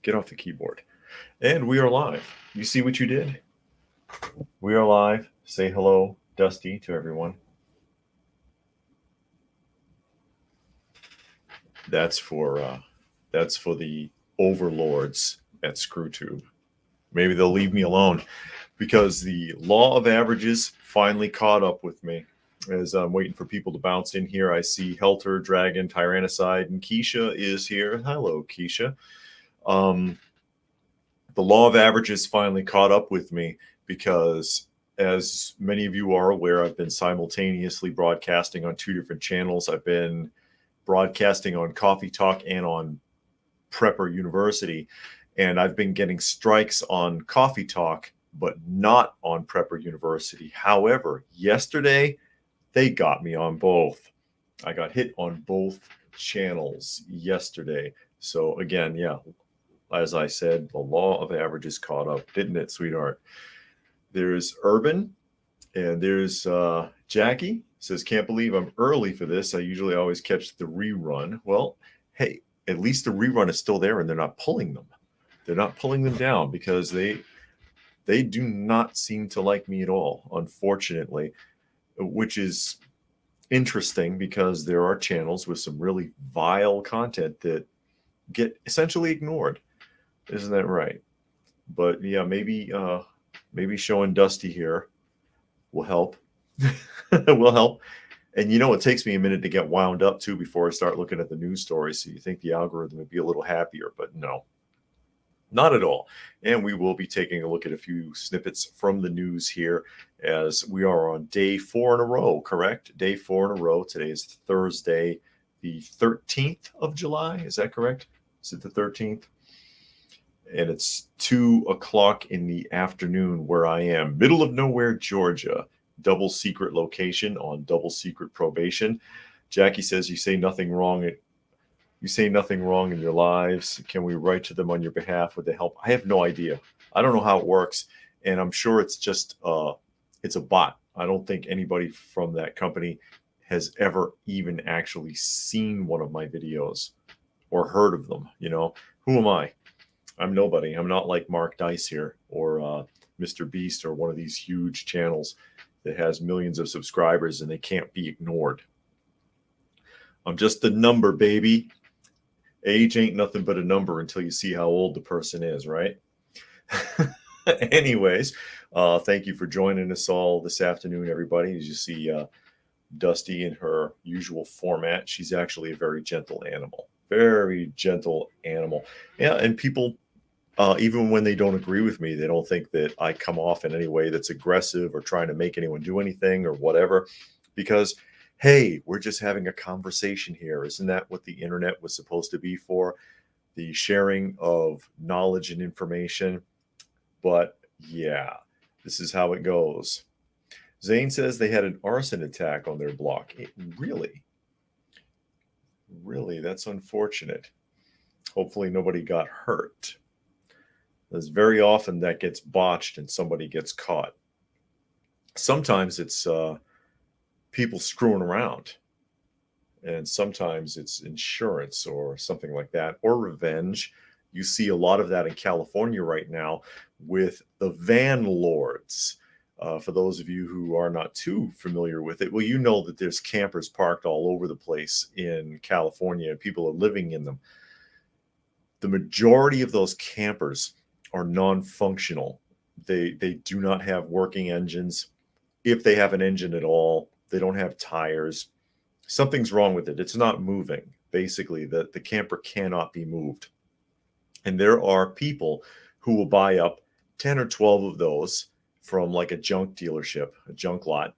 Get off the keyboard. And we are live. You see what you did? We are live. Say hello, Dusty, to everyone. That's for the overlords at ScrewTube. Maybe they'll leave me alone because the law of averages finally caught up with me. As I'm waiting for people to bounce in here, I see Helter, Dragon, Tyrannicide, and Keisha is here. Hello, Keisha. The law of averages finally caught up with me because, as many of you are aware, I've been simultaneously broadcasting on two different channels. I've been broadcasting on Coffee Talk and on Prepper University, and I've been getting strikes on Coffee Talk, but not on Prepper University. However, yesterday, they got me on both. I got hit on both channels yesterday. So again, yeah, as I said, the law of averages caught up, didn't it, sweetheart? There's Urban, and there's Jackie. Says, can't believe I'm early for this. I usually always catch the rerun. Well, hey, at least the rerun is still there, and they're not pulling them. They're not pulling them down because they do not seem to like me at all, unfortunately, which is interesting because there are channels with some really vile content that get essentially ignored. Isn't that right? But yeah, maybe showing Dusty here will help. Will help. And it takes me a minute to get wound up too before I start looking at the news stories. So you think the algorithm would be a little happier, but no, not at all. And we will be taking a look at a few snippets from the news here as we are on day 4 in a row, correct? Day 4 in a row. Today is Thursday, the 13th of July. Is that correct? Is it the 13th? And it's 2 o'clock in the afternoon where I am, middle of nowhere, Georgia, double secret location on double secret probation. Jackie says, you say nothing wrong in your lives. Can we write to them on your behalf with the help? I have no idea. I don't know how it works. And I'm sure it's just, it's a bot. I don't think anybody from that company has ever even actually seen one of my videos or heard of them. Who am I? I'm nobody. I'm not like Mark Dice here or Mr. Beast or one of these huge channels that has millions of subscribers and they can't be ignored. I'm just a number, baby. Age ain't nothing but a number until you see how old the person is, right? Anyways, thank you for joining us all this afternoon, everybody. As you see Dusty in her usual format, she's actually a very gentle animal. Very gentle animal. Yeah, and people, even when they don't agree with me, they don't think that I come off in any way that's aggressive or trying to make anyone do anything or whatever, because, hey, we're just having a conversation here. Isn't that what the internet was supposed to be for? The sharing of knowledge and information. But yeah, this is how it goes. Zane says they had an arson attack on their block. Really? Really, that's unfortunate. Hopefully nobody got hurt. Because very often that gets botched and somebody gets caught. Sometimes it's people screwing around. And sometimes it's insurance or something like that, or revenge. You see a lot of that in California right now with the van lords. For those of you who are not too familiar with it, well, you know that there's campers parked all over the place in California and people are living in them. The majority of those campers are non-functional. They do not have working engines. If they have an engine at all, they don't have tires. Something's wrong with it. It's not moving. Basically, the camper cannot be moved. And there are people who will buy up 10 or 12 of those from like a junk dealership, a junk lot,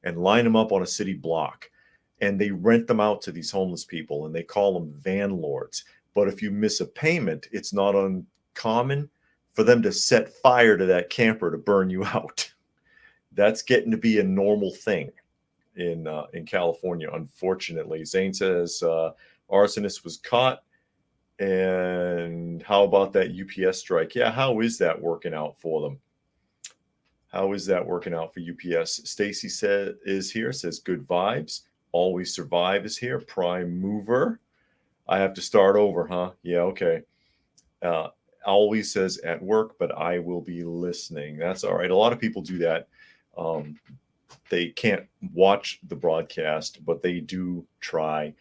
and line them up on a city block. And they rent them out to these homeless people and they call them van lords. But if you miss a payment, it's not uncommon for them to set fire to that camper to burn you out. That's getting to be a normal thing in California, unfortunately. Zane says arsonist was caught. And how about that UPS strike? Yeah, how is that working out for them? How is that working out for UPS? Stacy is here, says good vibes. Always Survive is here. Prime Mover. I have to start over, huh? Yeah, okay. always says at work, but I will be listening. That's all right. A lot of people do that. They can't watch the broadcast, but they do try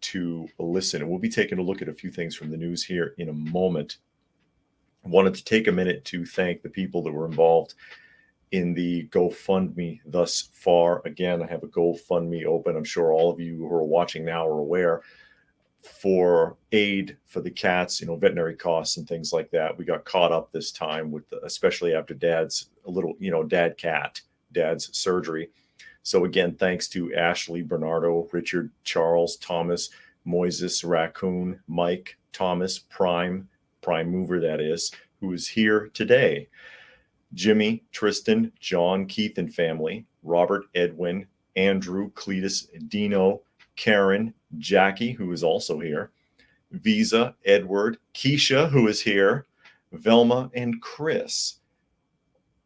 to listen. And we'll be taking a look at a few things from the news here in a moment. I wanted to take a minute to thank the people that were involved in the GoFundMe thus far. Again, I have a GoFundMe open. I'm sure all of you who are watching now are aware, for aid for the cats, veterinary costs and things like that. We got caught up this time with, especially after dad's surgery. So again, thanks to Ashley, Bernardo, Richard, Charles, Thomas, Moises, Raccoon, Mike, Thomas, Prime Mover, that is, who is here today. Jimmy, Tristan, John, Keith and family, Robert, Edwin, Andrew, Cletus, Dino, Karen, Jackie, who is also here, Visa, Edward, Keisha, who is here, Velma, and Chris.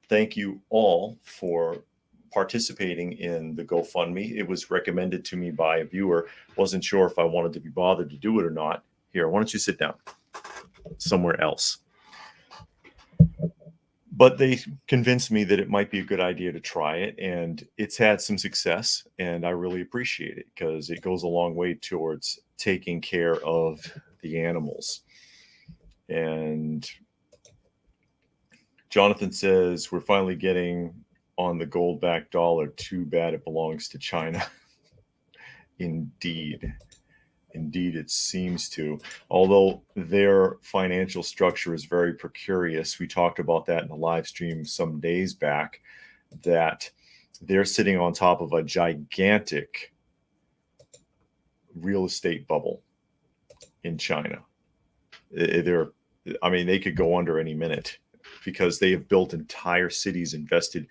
Thank you all for participating in the GoFundMe. It was recommended to me by a viewer. Wasn't sure if I wanted to be bothered to do it or not. Here, why don't you sit down somewhere else? But they convinced me that it might be a good idea to try it, and it's had some success, and I really appreciate it because it goes a long way towards taking care of the animals. And Jonathan says, we're finally getting on the gold-backed dollar. Too bad it belongs to China. Indeed, it seems to. Although their financial structure is very precarious. We talked about that in the live stream some days back, that they're sitting on top of a gigantic real estate bubble in China. They could go under any minute because they have built entire cities, invested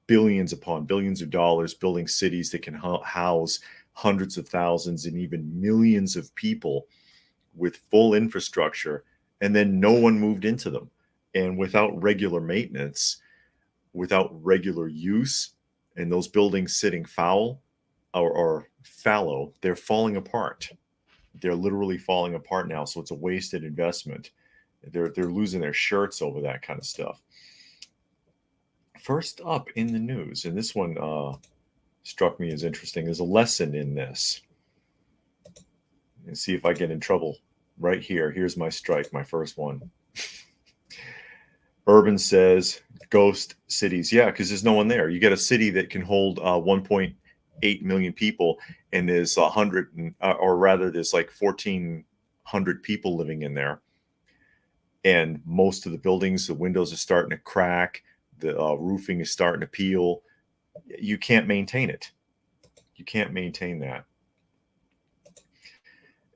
billions upon billions of dollars building cities that can house hundreds of thousands and even millions of people with full infrastructure, and then no one moved into them. And without regular maintenance, without regular use, and those buildings sitting foul or fallow, they're falling apart. They're literally falling apart now. So it's a wasted investment. They're losing their shirts over that kind of stuff. First up in the news, and this one struck me as interesting. There's a lesson in this. And see if I get in trouble right here. Here's my strike, my first one. Urban says ghost cities. Yeah, because there's no one there. You get a city that can hold 1.8 million people, and there's there's like 1,400 people living in there. And most of the buildings, the windows are starting to crack. The roofing is starting to peel. You can't maintain it. You can't maintain that.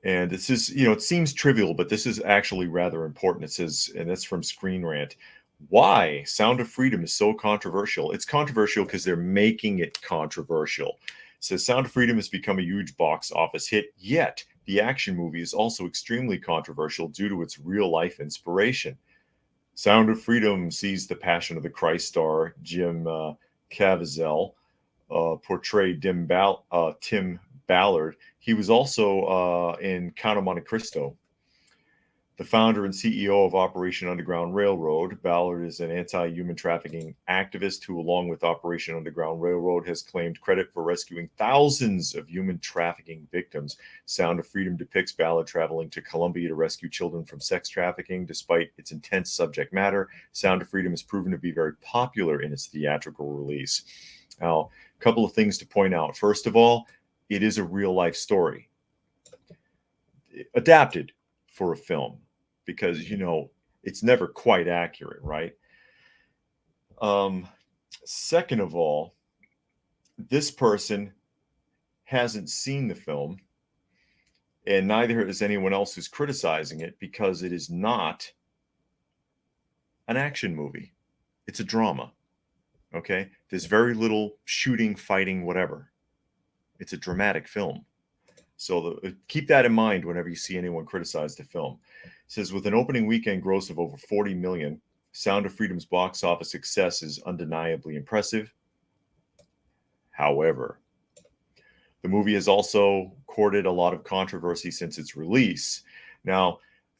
And this is, it seems trivial, but this is actually rather important. It says, and that's from Screen Rant, why Sound of Freedom is so controversial. It's controversial because they're making it controversial. It says Sound of Freedom has become a huge box office hit, yet the action movie is also extremely controversial due to its real-life inspiration. Sound of Freedom sees the Passion of the Christ star Jim Caviezel portray Tim Ballard. He was also in Count of Monte Cristo. The founder and CEO of Operation Underground Railroad, Ballard is an anti-human trafficking activist who, along with Operation Underground Railroad, has claimed credit for rescuing thousands of human trafficking victims. Sound of Freedom depicts Ballard traveling to Colombia to rescue children from sex trafficking. Despite its intense subject matter, Sound of Freedom has proven to be very popular in its theatrical release. Now, a couple of things to point out. First of all, it is a real-life story, adapted for a film, because it's never quite accurate, right? Second of all, this person hasn't seen the film, and neither is anyone else who's criticizing it, because it is not an action movie. It's a drama. Okay, there's very little shooting, fighting, whatever. It's a dramatic film. So keep that in mind whenever you see anyone criticize the film. It says, with an opening weekend gross of over 40 million, Sound of Freedom's box office success is undeniably impressive. However, the movie has also courted a lot of controversy since its release. Now,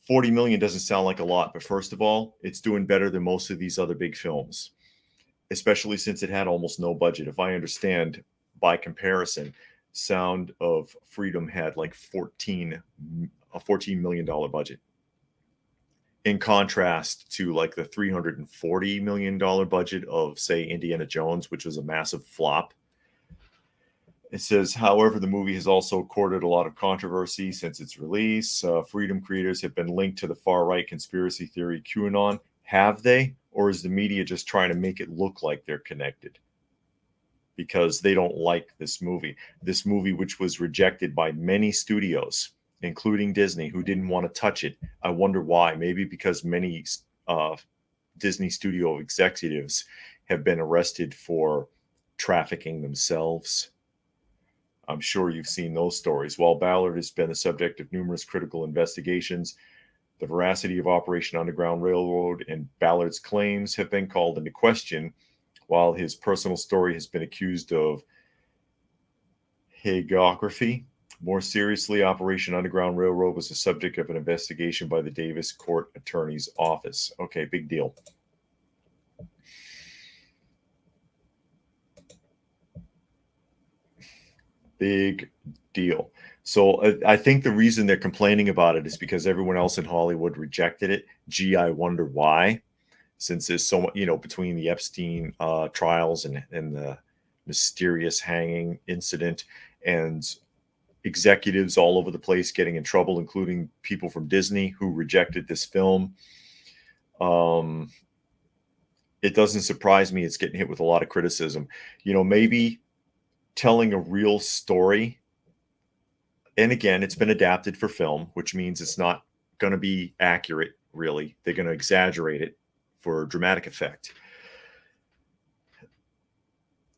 $40 million doesn't sound like a lot, but first of all, it's doing better than most of these other big films, especially since it had almost no budget. If I understand by comparison, Sound of Freedom had like a $14 million budget. In contrast to like the $340 million budget of, say, Indiana Jones, which was a massive flop. It says, however, the movie has also courted a lot of controversy since its release. Freedom creators have been linked to the far-right conspiracy theory QAnon. Have they? Or is the media just trying to make it look like they're connected? Because they don't like this movie. This movie, which was rejected by many studios, including Disney, who didn't want to touch it. I wonder why. Maybe because many Disney studio executives have been arrested for trafficking themselves. I'm sure you've seen those stories. While Ballard has been the subject of numerous critical investigations, the veracity of Operation Underground Railroad and Ballard's claims have been called into question, while his personal story has been accused of hagiography. More seriously, Operation Underground Railroad was the subject of an investigation by the Davis Court Attorney's Office. Okay, big deal. Big deal. So I think the reason they're complaining about it is because everyone else in Hollywood rejected it. Gee, I wonder why. Since there's so much, between the Epstein trials and the mysterious hanging incident and executives all over the place getting in trouble, including people from Disney who rejected this film. It doesn't surprise me it's getting hit with a lot of criticism. Maybe telling a real story, and again, it's been adapted for film, which means it's not going to be accurate, really. They're going to exaggerate it for dramatic effect.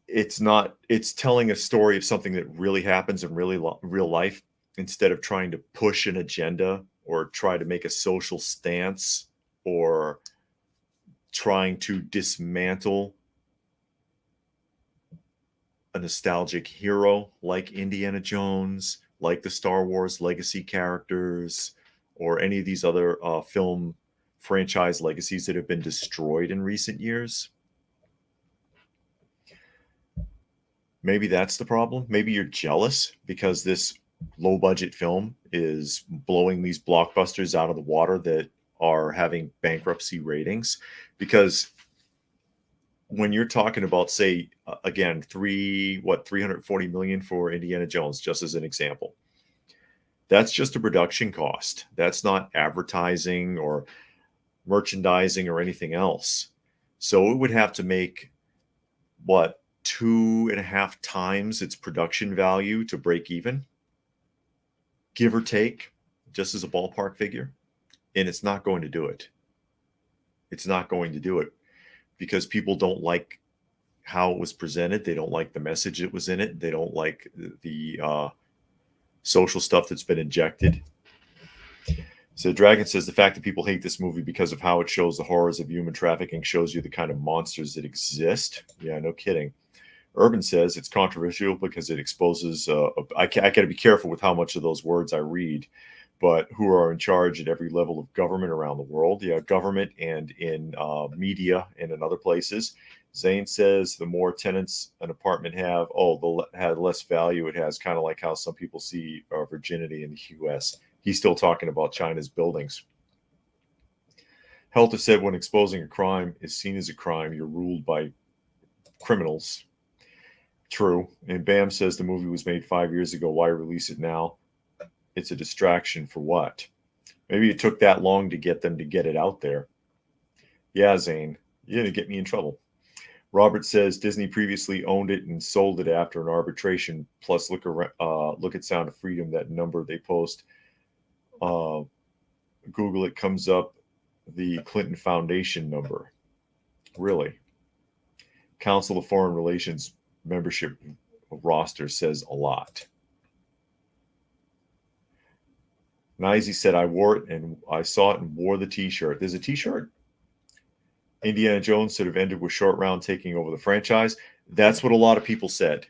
It's telling a story of something that really happens in real life, instead of trying to push an agenda or try to make a social stance or trying to dismantle a nostalgic hero like Indiana Jones, like the Star Wars legacy characters, or any of these other film franchise legacies that have been destroyed in recent years. Maybe that's the problem. Maybe you're jealous because this low budget film is blowing these blockbusters out of the water that are having bankruptcy ratings. Because when you're talking about, say, again, 340 million for Indiana Jones, just as an example, that's just a production cost. That's not advertising or merchandising or anything else. So it would have to make 2.5 times its production value to break even, give or take, just as a ballpark figure. And it's not going to do it. It's not going to do it because people don't like how it was presented. They don't like the message that was in it. They don't like the social stuff that's been injected. So Dragon says the fact that people hate this movie because of how it shows the horrors of human trafficking shows you the kind of monsters that exist. Yeah, no kidding. Urban says it's controversial because it exposes, I got to be careful with how much of those words I read, but who are in charge at every level of government around the world. Yeah, government and in media and in other places. Zane says the more tenants an apartment have, the less value it has, kind of like how some people see virginity in the U.S. He's still talking about China's buildings. Helter said when exposing a crime is seen as a crime, you're ruled by criminals. True. And Bam says the movie was made 5 years ago. Why release it now? It's a distraction for what? Maybe it took that long to get them to get it out there. Yeah, Zane, you're going to get me in trouble. Robert says Disney previously owned it and sold it after an arbitration. Plus, look at Sound of Freedom, that number they post. Google it, comes up the Clinton Foundation number. Really? Council of Foreign Relations membership roster says a lot. Nizy said, I wore it and I saw it and wore the t-shirt. There's a t-shirt. Indiana Jones should have ended with Short Round taking over the franchise. That's what a lot of people said.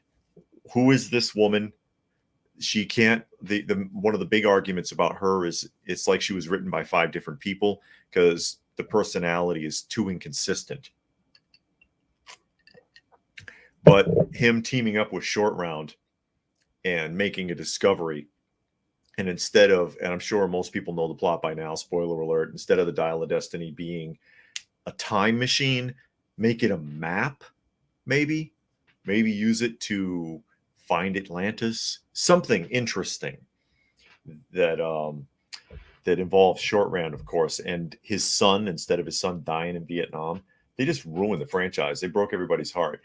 Who is this woman? she can't. The one of the big arguments about her is it's like she was written by 5 different people because the personality is too inconsistent. But him teaming up with Short Round and making a discovery, and instead of, and I'm sure most people know the plot by now, spoiler alert, instead of the Dial of Destiny being a time machine, make it a map, maybe use it to find Atlantis, something interesting that that involves Short Round, of course, and his son, instead of his son dying in Vietnam. They just ruined the franchise. They broke everybody's heart.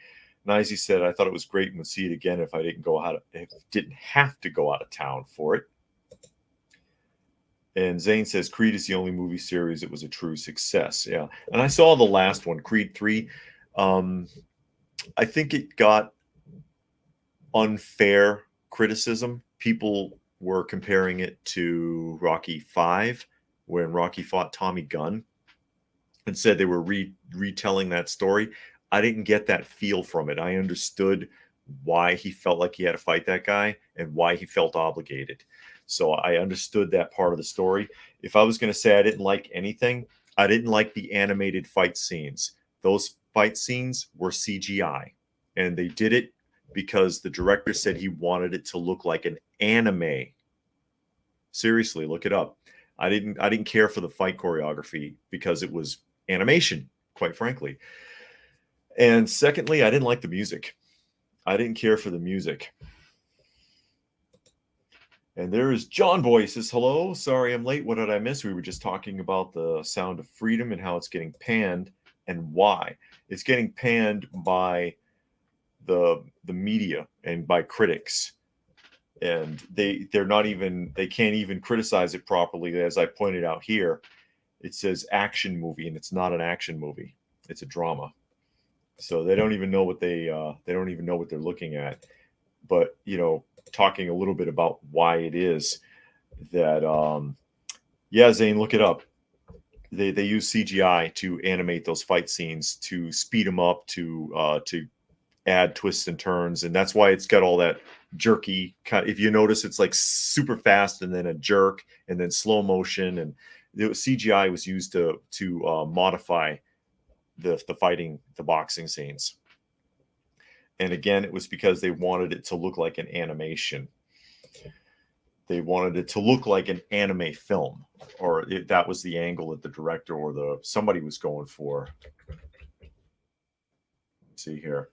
Nizy said, I thought it was great and would see it again if I didn't have to go out of town for it. And Zane says, Creed is the only movie series that was a true success. Yeah. And I saw the last one, Creed 3. I think it got unfair criticism. People were comparing it to Rocky 5, when Rocky fought Tommy Gunn, and said they were retelling that story. I didn't get that feel from it. I understood why he felt like he had to fight that guy and why he felt obligated. So I understood that part of the story. If I was going to say I didn't like anything, I didn't like the animated fight scenes. Those fight scenes were CGI, and they did it because the director said he wanted it to look like an anime. Seriously, look it up. I didn't care for the fight choreography because it was animation, quite frankly. And secondly, I didn't like the music. I didn't care for the music. And there's John Boy says, hello, sorry I'm late. What did I miss? We were just talking about the Sound of Freedom and how it's getting panned and why. It's getting panned by the media and by critics. And they can't even criticize it properly. As I pointed out here, it says action movie, and it's not an action movie. It's a drama. So they don't even know what they're looking at. But talking a little bit about why it is that Zane, look it up. They use CGI to animate those fight scenes, to speed them up, to add twists and turns, and that's why it's got all that jerky kind. If you notice, it's like super fast and then a jerk and then slow motion, and CGI was used to modify the fighting, the boxing scenes. And again, it was because they wanted it to look like an animation. They wanted it to look like an anime film, or that was the angle that the director or somebody was going for. Let's see here.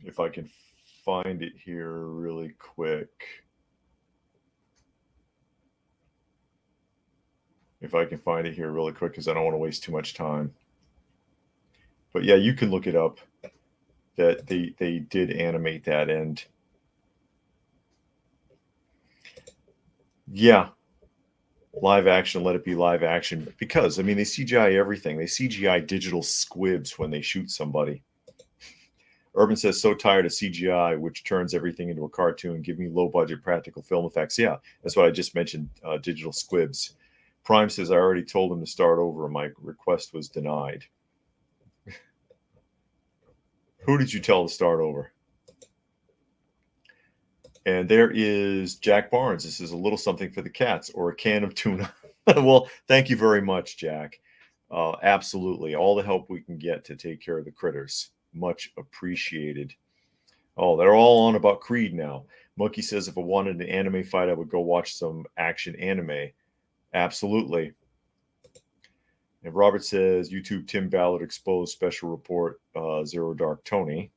If I can find it here really quick. Because I don't want to waste too much time. But yeah, you can look it up. That they did animate that, and yeah, live action. Let it be live action, because they CGI everything. They CGI digital squibs when they shoot somebody. Urban says, so tired of CGI, which turns everything into a cartoon. Give me low budget practical film effects. Yeah, that's what I just mentioned. Digital squibs. Prime says, I already told him to start over. My request was denied. Who did you tell to start over? And there is Jack Barnes. This is a little something for the cats, or a can of tuna. Well, thank you very much, Jack. Absolutely. All the help we can get to take care of the critters. Much appreciated. Oh, they're all on about Creed now. Monkey says, if I wanted an anime fight, I would go watch some action anime. Absolutely. And Robert says, YouTube Tim Ballard exposed special report Zero Dark Tony.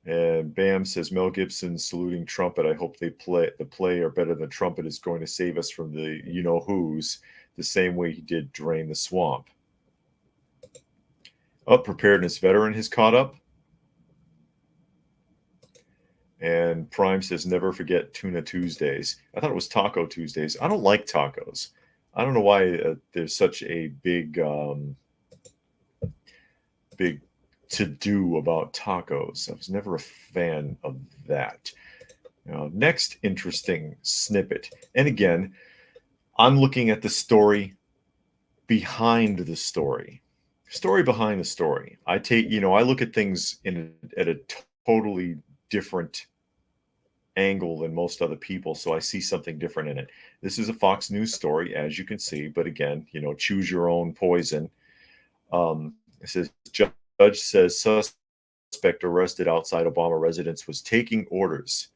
And Bam says, Mel Gibson saluting Trumpet. I hope the play are better than Trumpet is going to save us from the you-know-who's the same way he did Drain the Swamp. Preparedness veteran has caught up. And Prime says, never forget Tuna Tuesdays. I thought it was Taco Tuesdays. I don't like tacos. I don't know why there's such a big to-do about tacos. I was never a fan of that. Next interesting snippet. And again, I'm looking at the story behind the story. Story behind the story. I look at things at a totally different angle than most other people, so I see something different in it. This is a Fox News story, as you can see, but again, choose your own poison. It says judge says suspect arrested outside Obama residence was taking orders.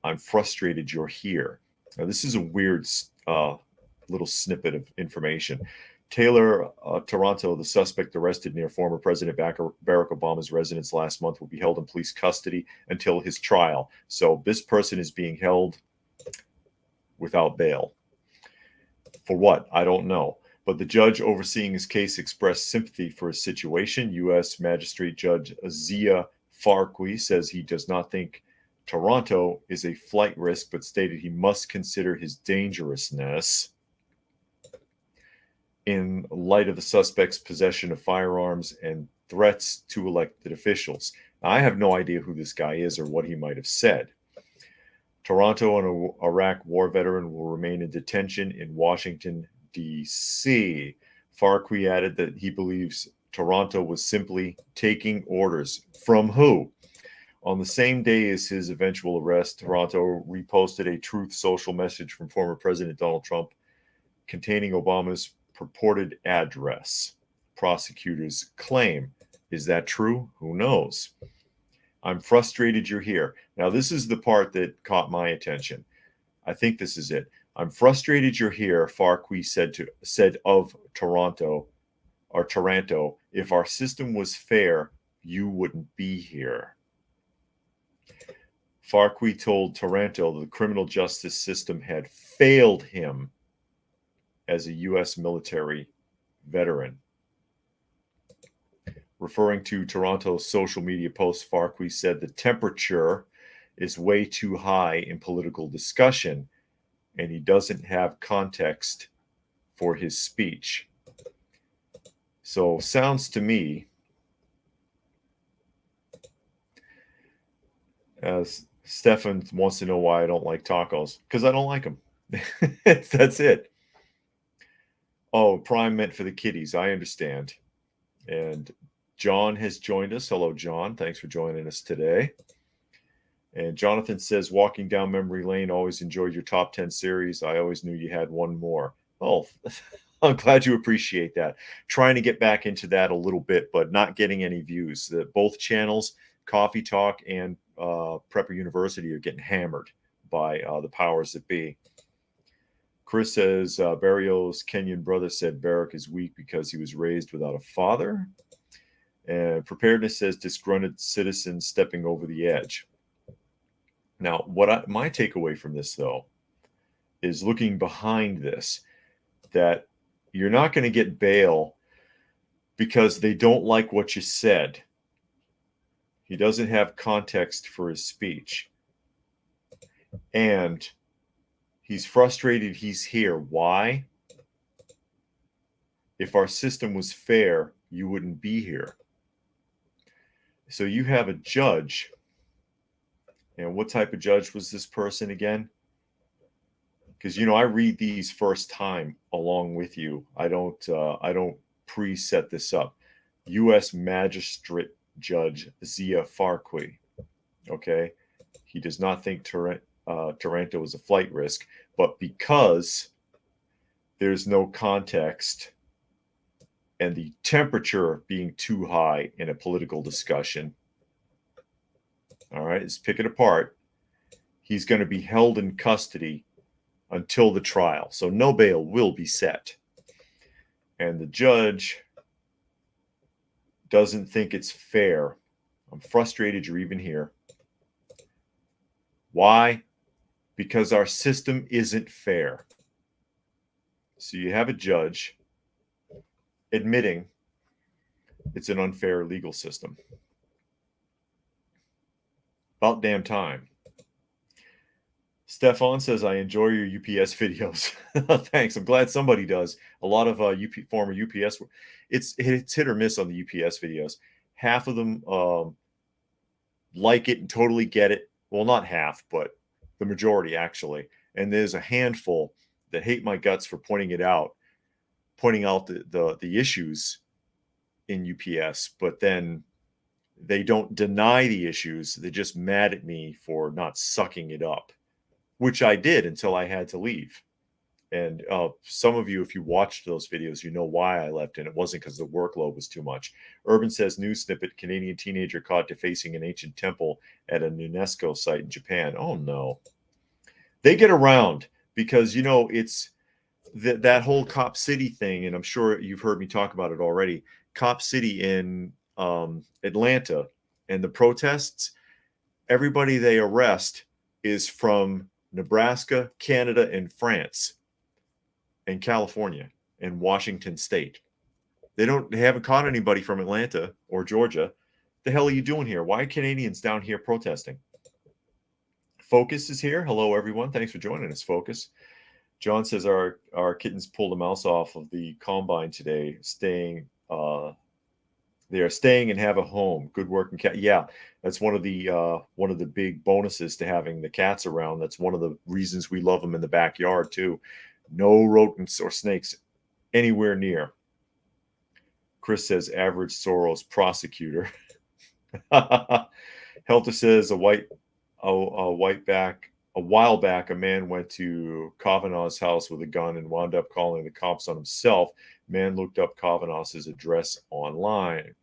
I'm frustrated you're here. Now, this is a weird little snippet of information. Taylor Toronto, the suspect arrested near former President Barack Obama's residence last month, will be held in police custody until his trial. So this person is being held without bail. For what? I don't know. But the judge overseeing his case expressed sympathy for his situation. U.S. Magistrate Judge Zia Farqui says he does not think Toronto is a flight risk, but stated he must consider his dangerousness in light of the suspect's possession of firearms and threats to elected officials. Now, I have no idea who this guy is or what he might have said. Toronto, an Iraq war veteran, will remain in detention in Washington, D.C. Farqui added that he believes Toronto was simply taking orders. From who? On the same day as his eventual arrest, Toronto reposted a Truth Social message from former President Donald Trump containing Obama's purported address. Prosecutors claim. Is that true? Who knows? I'm frustrated you're here. Now, this is the part that caught my attention. I think this is it. I'm frustrated you're here, Farqui said of Toronto. If our system was fair, you wouldn't be here. Farqui told Toronto the criminal justice system had failed him as a U.S. military veteran. Referring to Toronto's social media post, Farqui said the temperature is way too high in political discussion, and he doesn't have context for his speech. So sounds to me as Stefan wants to know why I don't like tacos. Because I don't like them. That's it. Oh, Prime meant for the kiddies. I understand. And John has joined us. Hello, John. Thanks for joining us today. And Jonathan says, walking down memory lane, always enjoyed your top 10 series. I always knew you had one more. Oh, I'm glad you appreciate that. Trying to get back into that a little bit, but not getting any views. Both channels, Coffee Talk and Prepper University, are getting hammered by the powers that be. Chris says, Barrio's Kenyan brother said Barack is weak because he was raised without a father. And Preparedness says, disgruntled citizens stepping over the edge. Now, my takeaway from this, though, is looking behind this, that you're not going to get bail because they don't like what you said. He doesn't have context for his speech. And he's frustrated he's here. Why? If our system was fair, you wouldn't be here. So you have a judge. And what type of judge was this person again? Because, I read these first time along with you. I don't preset this up. U.S. Magistrate Judge Zia Farqui. Okay. He does not think Toronto is a flight risk, but because there's no context and the temperature being too high in a political discussion, all right, let's pick it apart. He's going to be held in custody until the trial. So no bail will be set. And the judge doesn't think it's fair. I'm frustrated you're even here. Why? Because our system isn't fair. So you have a judge admitting it's an unfair legal system. About damn time. Stefan says, I enjoy your UPS videos. Thanks. I'm glad somebody does. A lot of former UPS. It's hit or miss on the UPS videos. Half of them like it and totally get it. Well, not half, but the majority, actually. And there's a handful that hate my guts for pointing it out pointing out the issues in UPS, but then they don't deny the issues. They're just mad at me for not sucking it up, which I did until I had to leave. And some of you, if you watched those videos, you know why I left, and it wasn't because the workload was too much. Urban says, news snippet, Canadian teenager caught defacing an ancient temple at a UNESCO site in Japan. Oh, no. They get around because, you know, it's that whole Cop City thing, and I'm sure you've heard me talk about it already. Cop City in Atlanta and the protests, everybody they arrest is from Nebraska, Canada, and France, and California, and Washington State. They haven't caught anybody from Atlanta or Georgia. The hell are you doing here? Why are Canadians down here protesting? Focus is here. Hello, everyone. Thanks for joining us, Focus. John says our kittens pulled a mouse off of the combine today, they are staying and have a home. Good work and cat. Yeah, that's one of the big bonuses to having the cats around. That's one of the reasons we love them in the backyard too. No rodents or snakes anywhere near. Chris says average Soros prosecutor. Helter says a while back, a man went to Kavanaugh's house with a gun and wound up calling the cops on himself. Man looked up Kavanaugh's address online.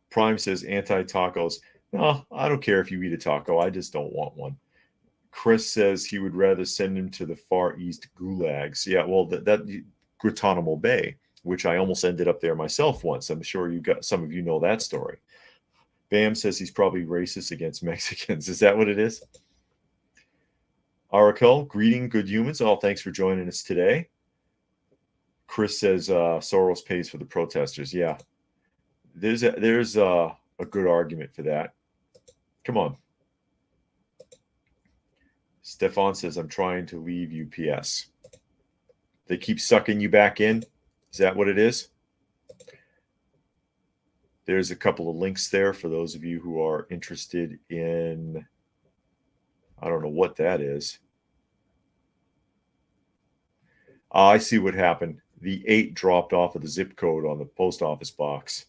Prime says anti-tacos. No, I don't care if you eat a taco. I just don't want one. Chris says he would rather send him to the Far East gulags. Yeah, well, that Guantanamo Bay, which I almost ended up there myself once. I'm sure some of you know that story. Bam says he's probably racist against Mexicans. Is that what it is? Arakel, greeting good humans. Oh, thanks for joining us today. Chris says Soros pays for the protesters. Yeah, there's a good argument for that. Come on. Stefan says, I'm trying to leave UPS. They keep sucking you back in. Is that what it is? There's a couple of links there for those of you who are interested in, I don't know what that is. I see what happened. The 8 dropped off of the zip code on the post office box.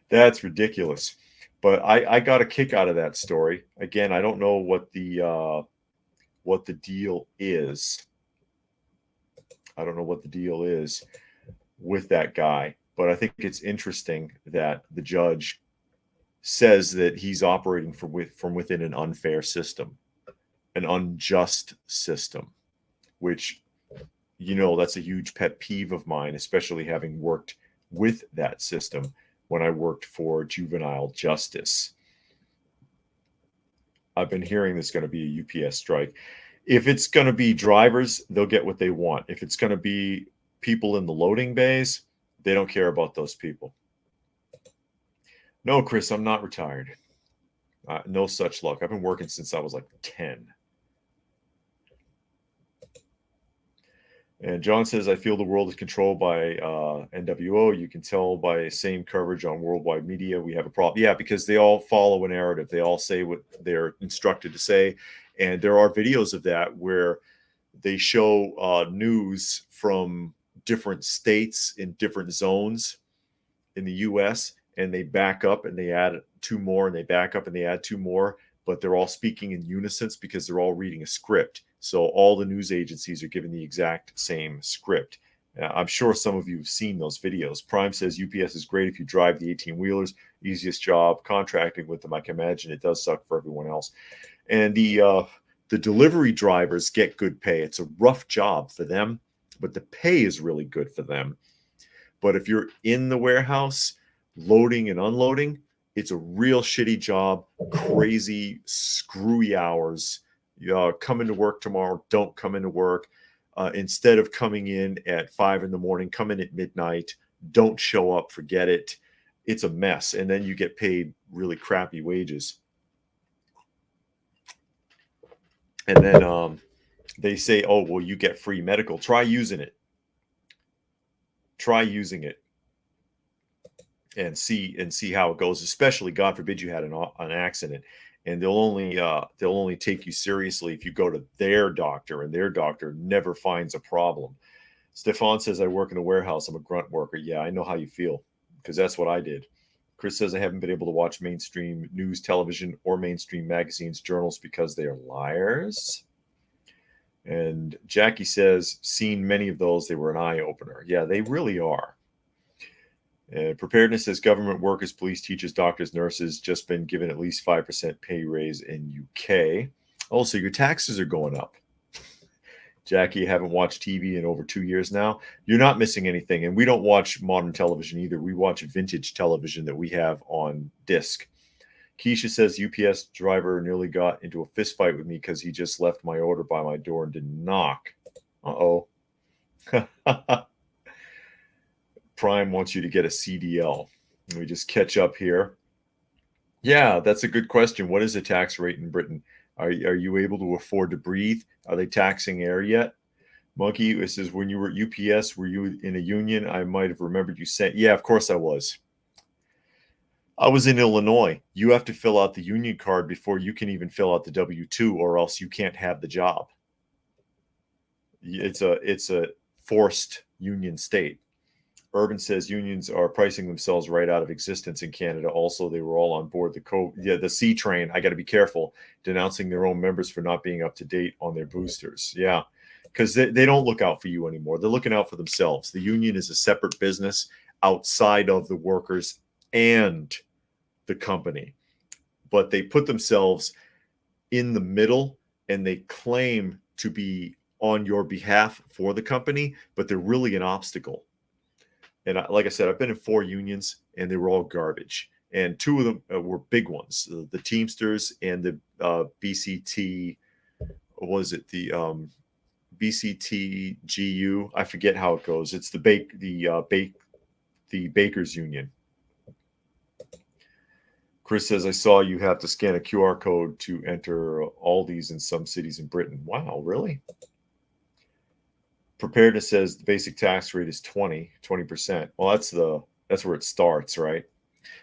That's ridiculous. But I got a kick out of that story. Again, I don't know what the deal is. I don't know what the deal is with that guy, but I think it's interesting that the judge says that he's operating from within an unfair system, an unjust system, which, you know, that's a huge pet peeve of mine, especially having worked with that system when I worked for juvenile justice. I've been hearing there's going to be a UPS strike. If it's going to be drivers, they'll get what they want. If it's going to be people in the loading bays, they don't care about those people. No, Chris, I'm not retired. No such luck. I've been working since I was like 10. And John says, I feel the world is controlled by NWO. You can tell by same coverage on worldwide media. We have a problem. Yeah, because they all follow a narrative. They all say what they're instructed to say. And there are videos of that where they show news from different states in different zones in the U.S., and they back up and they add 2 more, and they back up and they add 2 more, but they're all speaking in unison because they're all reading a script. So all the news agencies are given the exact same script. I'm sure some of you have seen those videos. Prime says UPS is great if you drive the 18-wheelers. Easiest job. Contracting with them, I can imagine it does suck for everyone else. And the delivery drivers get good pay. It's a rough job for them, but the pay is really good for them. But if you're in the warehouse loading and unloading, it's a real shitty job, crazy, screwy hours. Come into work tomorrow, don't come into work. Instead of coming in at 5 a.m, come in at midnight, don't show up, forget it. It's a mess. And then you get paid really crappy wages. And then they say, oh, well, you get free medical. Try using it. Try using it and see how it goes, especially, God forbid, you had an accident and they'll only take you seriously if you go to their doctor, and their doctor never finds a problem. Stefan says, I work in a warehouse. I'm a grunt worker. Yeah, I know how you feel, because that's what I did. Chris says, I haven't been able to watch mainstream news, television, or mainstream magazines, journals because they are liars. And Jackie says, seen many of those. They were an eye opener. Yeah, they really are. Preparedness says, government workers, police, teachers, doctors, nurses just been given at least 5% pay raise in UK. Also, your taxes are going up. Jackie, you haven't watched TV in over 2 years now. You're not missing anything. And we don't watch modern television either. We watch vintage television that we have on disc. Keisha says, UPS driver nearly got into a fist fight with me because he just left my order by my door and didn't knock. Uh-oh. Prime wants you to get a CDL. Let me just catch up here. Yeah, that's a good question. What is the tax rate in Britain? Are you able to afford to breathe? Are they taxing air yet? Monkey, it says, when you were at UPS, were you in a union? I might have remembered you saying, yeah, of course I was. I was in Illinois. You have to fill out the union card before you can even fill out the W-2, or else you can't have the job. It's a forced union state. Urban says unions are pricing themselves right out of existence in Canada. Also, they were all on board the C train. I got to be careful, denouncing their own members for not being up to date on their boosters. Yeah, because they don't look out for you anymore. They're looking out for themselves. The union is a separate business outside of the workers and the company, but they put themselves in the middle, and they claim to be on your behalf for the company, but they're really an obstacle. And like I said, I've been in 4 unions, and they were all garbage. And 2 of them were big ones: the Teamsters and the BCT. What was it? The BCTGU? I forget how it goes. It's the Bakers Union. Chris says, I saw you have to scan a QR code to enter Aldi's in some cities in Britain. Wow, really? Preparedness says the basic tax rate is 20%. Well, that's where it starts, right?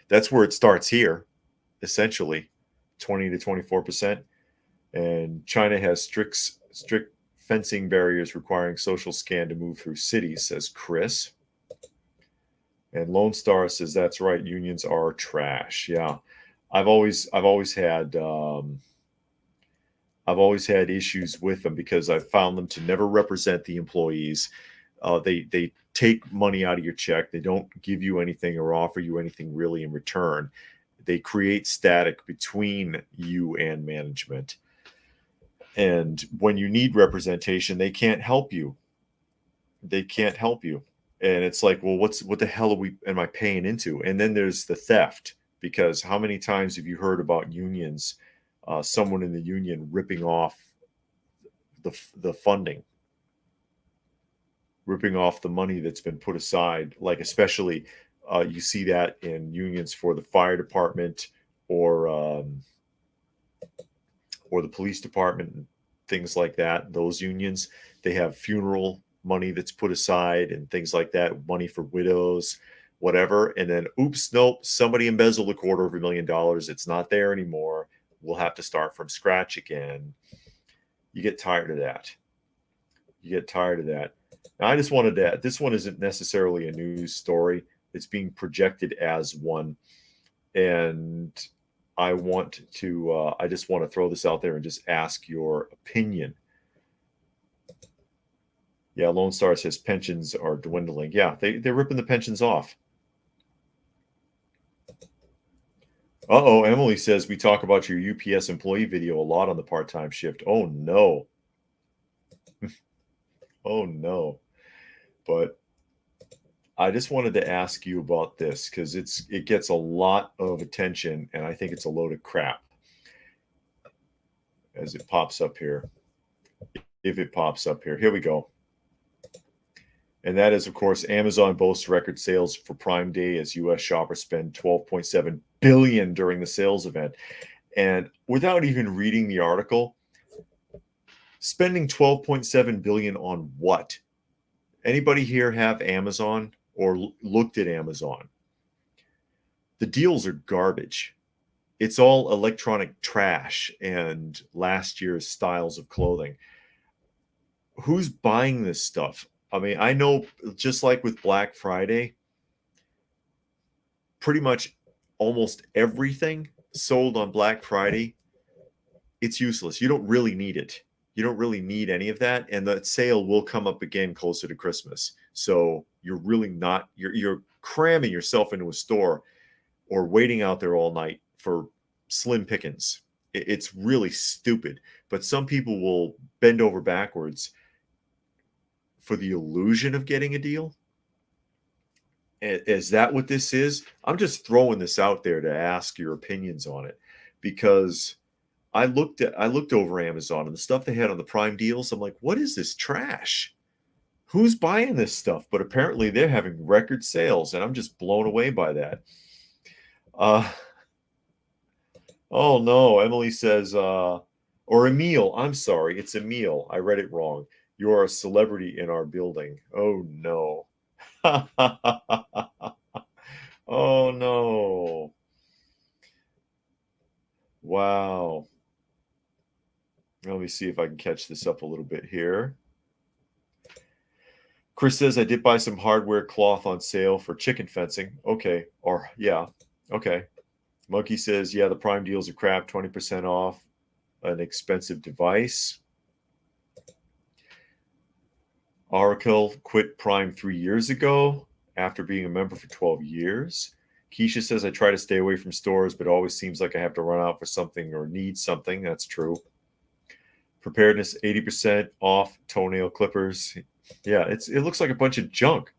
That's where it starts here, essentially, 20 to 24%. And China has strict fencing barriers requiring social scan to move through cities, says Chris. And Lone Star says, that's right, unions are trash. Yeah. I've always had issues with them because I've found them to never represent the employees. They take money out of your check. They don't give you anything or offer you anything really in return. They create static between you and management. And when you need representation, they can't help you. They can't help you. And it's like, well, what the hell am I paying into? And then there's the theft, because how many times have you heard about unions? Someone in the union ripping off the funding, ripping off the money that's been put aside. Like, especially you see that in unions for the fire department or the police department and things like that. Those unions, they have funeral money that's put aside and things like that, money for widows, whatever. And then, oops, nope, somebody embezzled $250,000. It's not there anymore. We'll have to start from scratch again. You get tired of that. Now, I just wanted to, this one isn't necessarily a news story. It's being projected as one. And I just want to throw this out there and just ask your opinion. Yeah, Lone Star says pensions are dwindling. Yeah, they're ripping the pensions off. Uh-oh, Emily says we talk about your UPS employee video a lot on the part-time shift. Oh, no. Oh, no. But I just wanted to ask you about this because it gets a lot of attention, and I think it's a load of crap as it pops up here. If it pops up here. Here we go. And that is, of course, Amazon boasts record sales for Prime Day as U.S. shoppers spend $12.7 billion during the sales event. And without even reading the article, spending $12.7 billion on what? Anybody here have Amazon or looked at Amazon? The deals are garbage. it's all electronic trash and last year's styles of clothing. Who's buying this stuff? I mean, I know just like with Black Friday, pretty much almost everything sold on Black Friday, it's useless. You don't really need it. You don't really need any of that, and the sale will come up again closer to Christmas. So you're really not you're cramming yourself into a store or waiting out there all night for slim pickings. It's really stupid. But some people will bend over backwards for the illusion of getting a deal. Is that what this is? I'm just throwing this out there to ask your opinions on it, because I looked over Amazon and the stuff they had on the Prime deals. I'm like, what is this trash? Who's buying this stuff? But apparently they're having record sales, and I'm just blown away by that. Uh, oh no, Emily says, or Emil, I'm sorry, it's Emil. I read it wrong. You are a celebrity in our building. Oh no. Oh no. Wow. Let me see if I can catch this up a little bit here. Chris says, I did buy some hardware cloth on sale for chicken fencing. Okay. Or, yeah. Okay. Monkey says, yeah, the Prime deals are crap, 20% off an expensive device. Oracle quit Prime 3 years ago after being a member for 12 years. Keisha says, I try to stay away from stores, but it always seems like I have to run out for something or need something. That's true. Preparedness, 80% off toenail clippers. Yeah, it looks like a bunch of junk.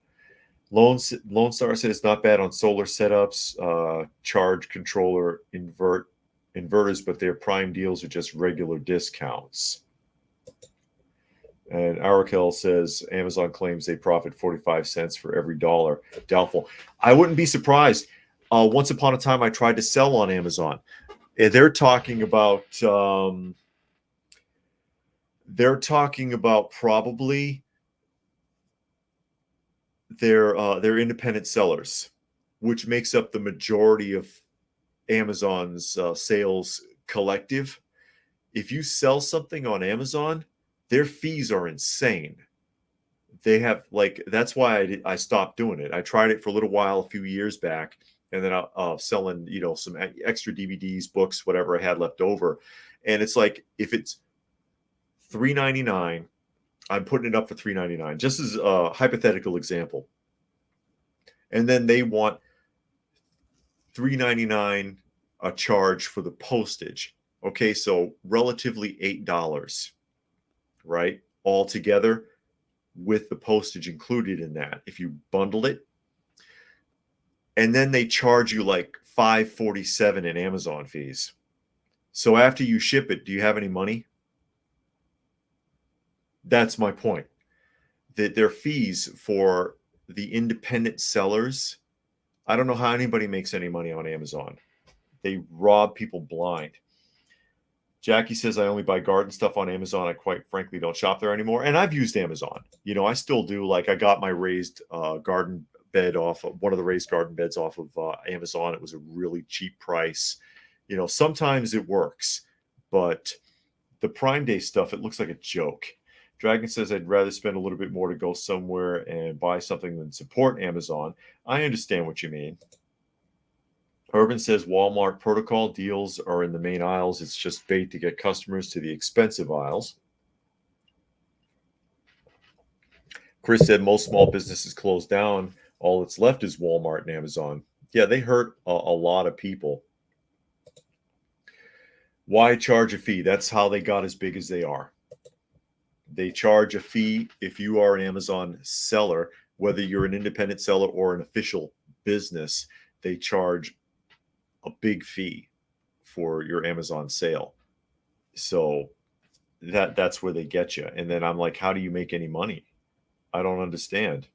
Lone Star said it's not bad on solar setups, charge controller, inverters, but their Prime deals are just regular discounts. And Arakel says Amazon claims they profit 45 cents for every dollar. Doubtful. I wouldn't be surprised. Once upon a time, I tried to sell on Amazon. They're talking about probably their independent sellers, which makes up the majority of Amazon's sales collective. If you sell something on Amazon, their fees are insane. They have that's why I stopped doing it. I tried it for a little while a few years back, and then selling some extra DVDs, books, whatever I had left over, and it's like if it's $3.99, I'm putting it up for $3.99, just as a hypothetical example, and then they want $3.99 a charge for the postage. Okay, so relatively $8, right, all together, with the postage included in that if you bundled it. And then they charge you like $5.47 in Amazon fees. So after you ship it, do you have any money? That's my point. That their fees for the independent sellers, I don't know how anybody makes any money on Amazon. They rob people blind. Jackie says, I only buy garden stuff on Amazon. I quite frankly don't shop there anymore. And I've used Amazon. I still do. Like I got my raised garden bed off of one of the raised garden beds off of Amazon. It was a really cheap price. Sometimes it works, but the Prime Day stuff, it looks like a joke. Dragon says, I'd rather spend a little bit more to go somewhere and buy something than support Amazon. I understand what you mean. Urban says Walmart protocol deals are in the main aisles. It's just bait to get customers to the expensive aisles. Chris said most small businesses closed down. All that's left is Walmart and Amazon. Yeah, they hurt a lot of people. Why charge a fee? That's how they got as big as they are. They charge a fee if you are an Amazon seller, whether you're an independent seller or an official business. They charge a big fee for your Amazon sale. So that's where they get you. And then I'm like, how do you make any money? I don't understand.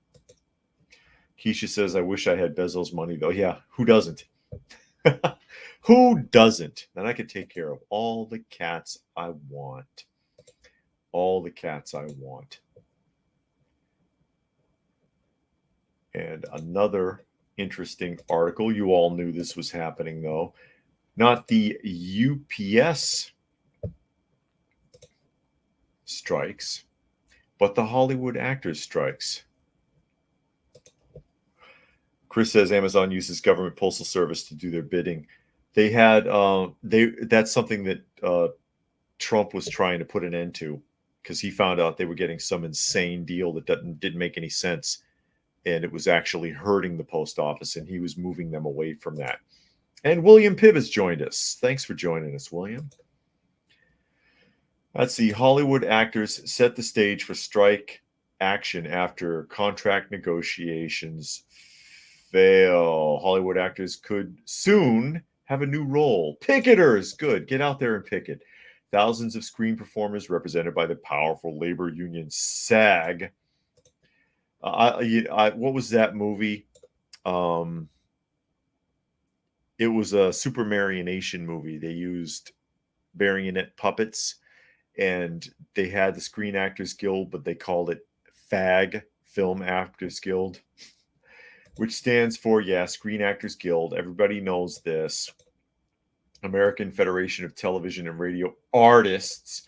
Keisha says, I wish I had Bezos money though. Yeah, who doesn't? Who doesn't? Then I could take care of all the cats I want. All the cats I want. And another interesting article. You all knew this was happening though. Not the UPS strikes, but the Hollywood actors strikes. Chris says Amazon uses government postal service to do their bidding. They had that's something that Trump was trying to put an end to, because he found out they were getting some insane deal that didn't make any sense, and it was actually hurting the post office, and he was moving them away from that. And William Pibb has joined us. Thanks for joining us, William. Let's see. Hollywood actors set the stage for strike action after contract negotiations fail. Hollywood actors could soon have a new role. Picketers, good. Get out there and picket. Thousands of screen performers represented by the powerful labor union SAG. What was that movie? It was a super marionation movie. They used marionette puppets, and they had the Screen Actors Guild, but they called it FAG, Film Actors Guild, which stands for, Screen Actors Guild. Everybody knows this. American Federation of Television and Radio Artists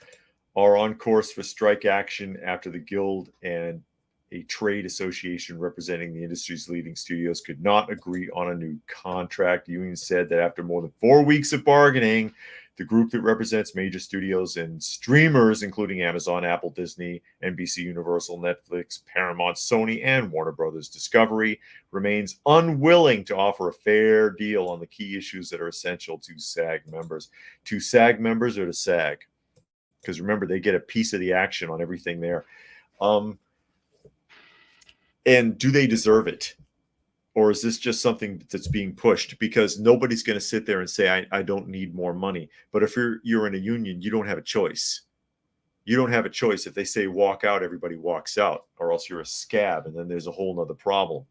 are on course for strike action after the guild and a trade association representing the industry's leading studios could not agree on a new contract. The union said that after more than 4 weeks of bargaining, the group that represents major studios and streamers, including Amazon, Apple, Disney, NBC Universal, Netflix, Paramount, Sony, and Warner Brothers Discovery, remains unwilling to offer a fair deal on the key issues that are essential to SAG members. To SAG members or to SAG? Because remember, they get a piece of the action on everything there. And do they deserve it? Or is this just something that's being pushed? Because nobody's going to sit there and say, I don't need more money. But if you're in a union, you don't have a choice. You don't have a choice. If they say walk out, everybody walks out, or else you're a scab, and then there's a whole nother problem.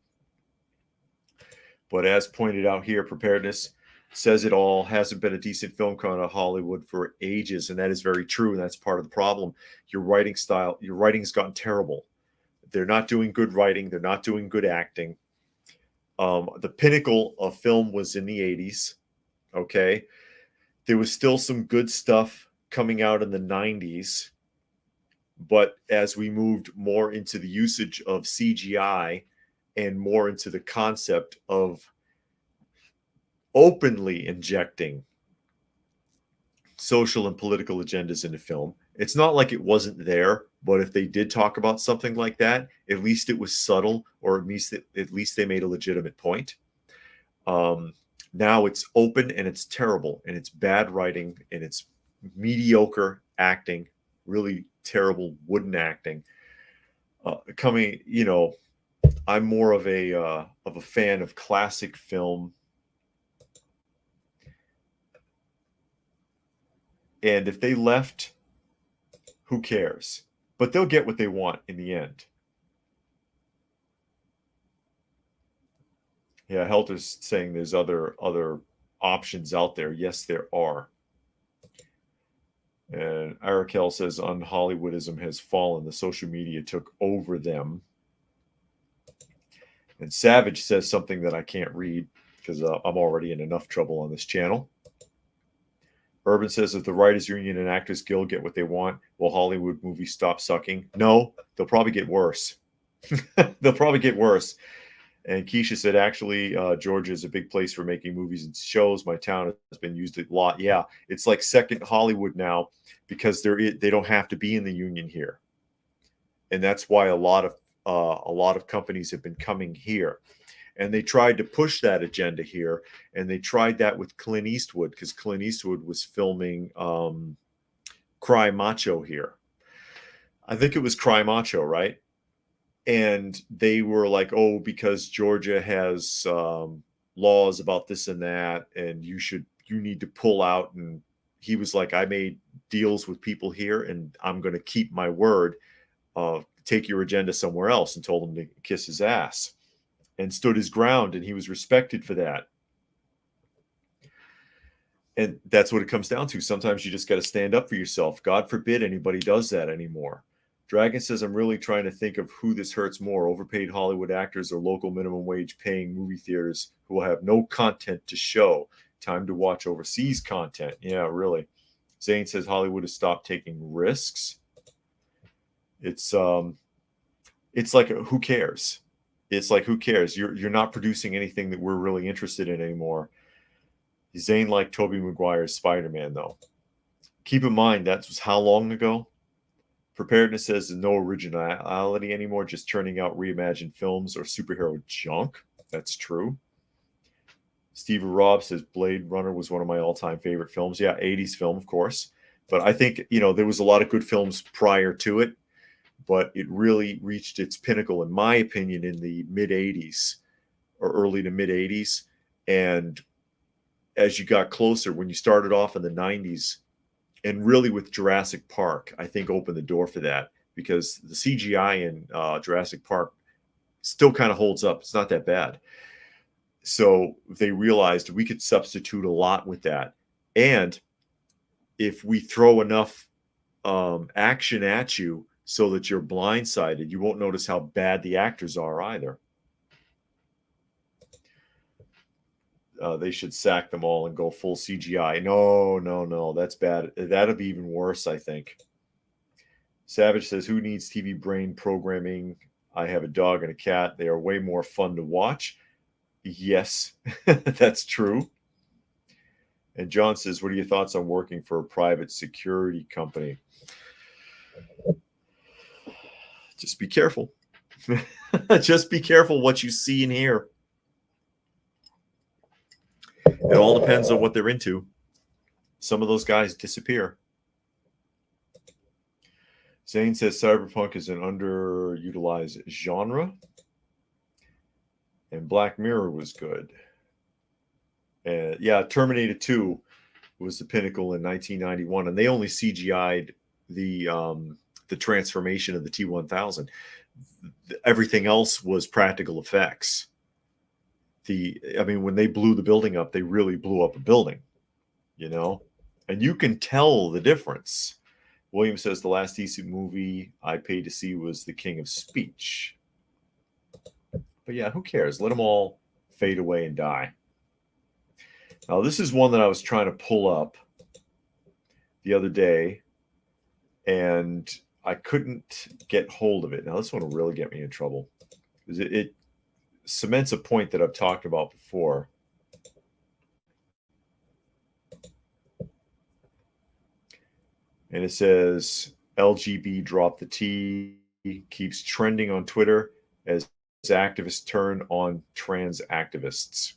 But as pointed out here, preparedness says it all. Hasn't been a decent film come out of Hollywood for ages, and that is very true, and that's part of the problem. Your writing's gotten terrible. They're not doing good writing. They're not doing good acting. The pinnacle of film was in the 80s. Okay. There was still some good stuff coming out in the 90s. But as we moved more into the usage of CGI and more into the concept of openly injecting social and political agendas into film, it's not like it wasn't there, but if they did talk about something like that, at least it was subtle, or at least they made a legitimate point. Now it's open, and it's terrible, and it's bad writing, and it's mediocre acting, really terrible wooden acting. I'm more of a fan of classic film. And if they left, who cares? But they'll get what they want in the end. Yeah, Helter's saying there's other options out there. Yes, there are. And Arakel says un-Hollywoodism has fallen. The social media took over them. And Savage says something that I can't read because I'm already in enough trouble on this channel. Urban says, if the Writers Union and Actors Guild get what they want, will Hollywood movies stop sucking? No, they'll probably get worse. They'll probably get worse. And Keisha said, actually, Georgia is a big place for making movies and shows. My town has been used a lot. Yeah, it's like second Hollywood now because they don't have to be in the union here. And that's why a lot of companies have been coming here. And they tried to push that agenda here, and they tried that with Clint Eastwood, because Clint Eastwood was filming Cry Macho here. I think it was Cry Macho, right? And they were like, oh, because Georgia has laws about this and that, and you need to pull out. And he was like, I made deals with people here, and I'm going to keep my word. Take your agenda somewhere else, and told him to kiss his ass. And stood his ground, and he was respected for that. And that's what it comes down to. Sometimes you just got to stand up for yourself. God forbid anybody does that anymore. Dragon says, I'm really trying to think of who this hurts more, overpaid Hollywood actors or local minimum wage paying movie theaters who will have no content to show. Time to watch overseas content. Yeah, really. Zane says Hollywood has stopped taking risks. It's like who cares? It's like who cares? You're not producing anything that we're really interested in anymore. Zane liked Tobey Maguire's Spider-Man though. Keep in mind that was how long ago? Preparedness says there's no originality anymore, just churning out reimagined films or superhero junk. That's true. Steve Robb says Blade Runner was one of my all-time favorite films. Yeah, 80s film, of course. But I think, there was a lot of good films prior to it, but it really reached its pinnacle, in my opinion, in the mid-80s or early to mid-80s. And as you got closer, when you started off in the 90s, and really with Jurassic Park, I think opened the door for that, because the CGI in Jurassic Park still kind of holds up. It's not that bad. So they realized we could substitute a lot with that. And if we throw enough action at you so that you're blindsided, you won't notice how bad the actors are either. They should sack them all and go full CGI. No, that's bad. That'll be even worse, I think. Savage says, who needs TV brain programming? I have a dog and a cat. They are way more fun to watch. Yes, that's true. And John says, what are your thoughts on working for a private security company? Just be careful. Just be careful what you see and hear. It all depends on what they're into. Some of those guys disappear. Zane says cyberpunk is an underutilized genre. And Black Mirror was good. And yeah, Terminator 2 was the pinnacle in 1991. And they only CGI'd the transformation of the T-1000. Everything else was practical effects. When they blew the building up, they really blew up a building, and you can tell the difference. William says the last decent movie I paid to see was The King of Speech. But yeah, who cares? Let them all fade away and die. Now, this is one that I was trying to pull up the other day, and I couldn't get hold of it. Now, this one will really get me in trouble, because it cements a point that I've talked about before. And it says LGB drop the T keeps trending on Twitter as activists turn on trans activists.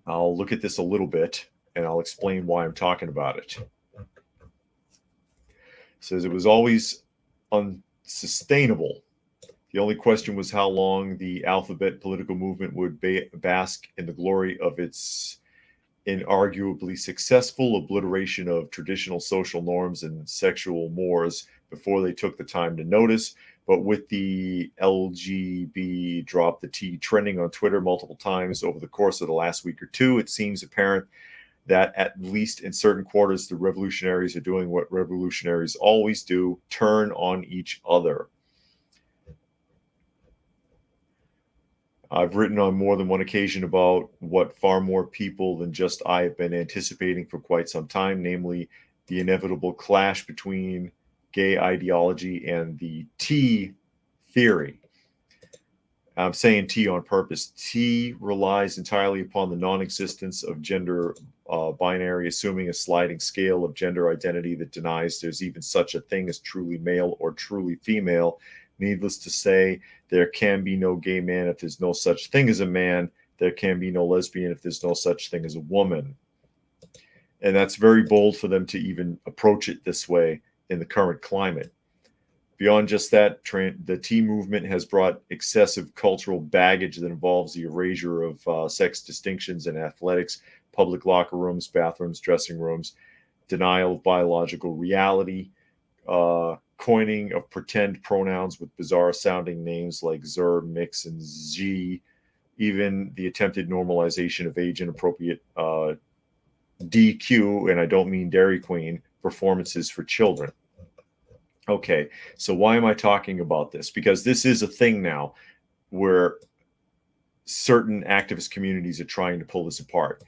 I'll look at this a little bit and I'll explain why I'm talking about it. It says it was always unsustainable. The only question was how long the alphabet political movement would bask in the glory of its inarguably successful obliteration of traditional social norms and sexual mores before they took the time to notice. But with the LGB drop the T trending on Twitter multiple times over the course of the last week or two, it seems apparent that at least in certain quarters, the revolutionaries are doing what revolutionaries always do, turn on each other. I've written on more than one occasion about what far more people than just I have been anticipating for quite some time, namely the inevitable clash between gay ideology and the T theory. I'm saying T on purpose. T relies entirely upon the non-existence of gender binary, assuming a sliding scale of gender identity that denies there's even such a thing as truly male or truly female. Needless to say, there can be no gay man if there's no such thing as a man. There can be no lesbian if there's no such thing as a woman. And that's very bold for them to even approach it this way in the current climate. Beyond just that, the T movement has brought excessive cultural baggage that involves the erasure of sex distinctions in athletics, public locker rooms, bathrooms, dressing rooms, denial of biological reality, coining of pretend pronouns with bizarre sounding names like Zer, Mix, and Z, even the attempted normalization of age inappropriate DQ, and I don't mean Dairy Queen, performances for children. Okay, so why am I talking about this? Because this is a thing now where certain activist communities are trying to pull this apart.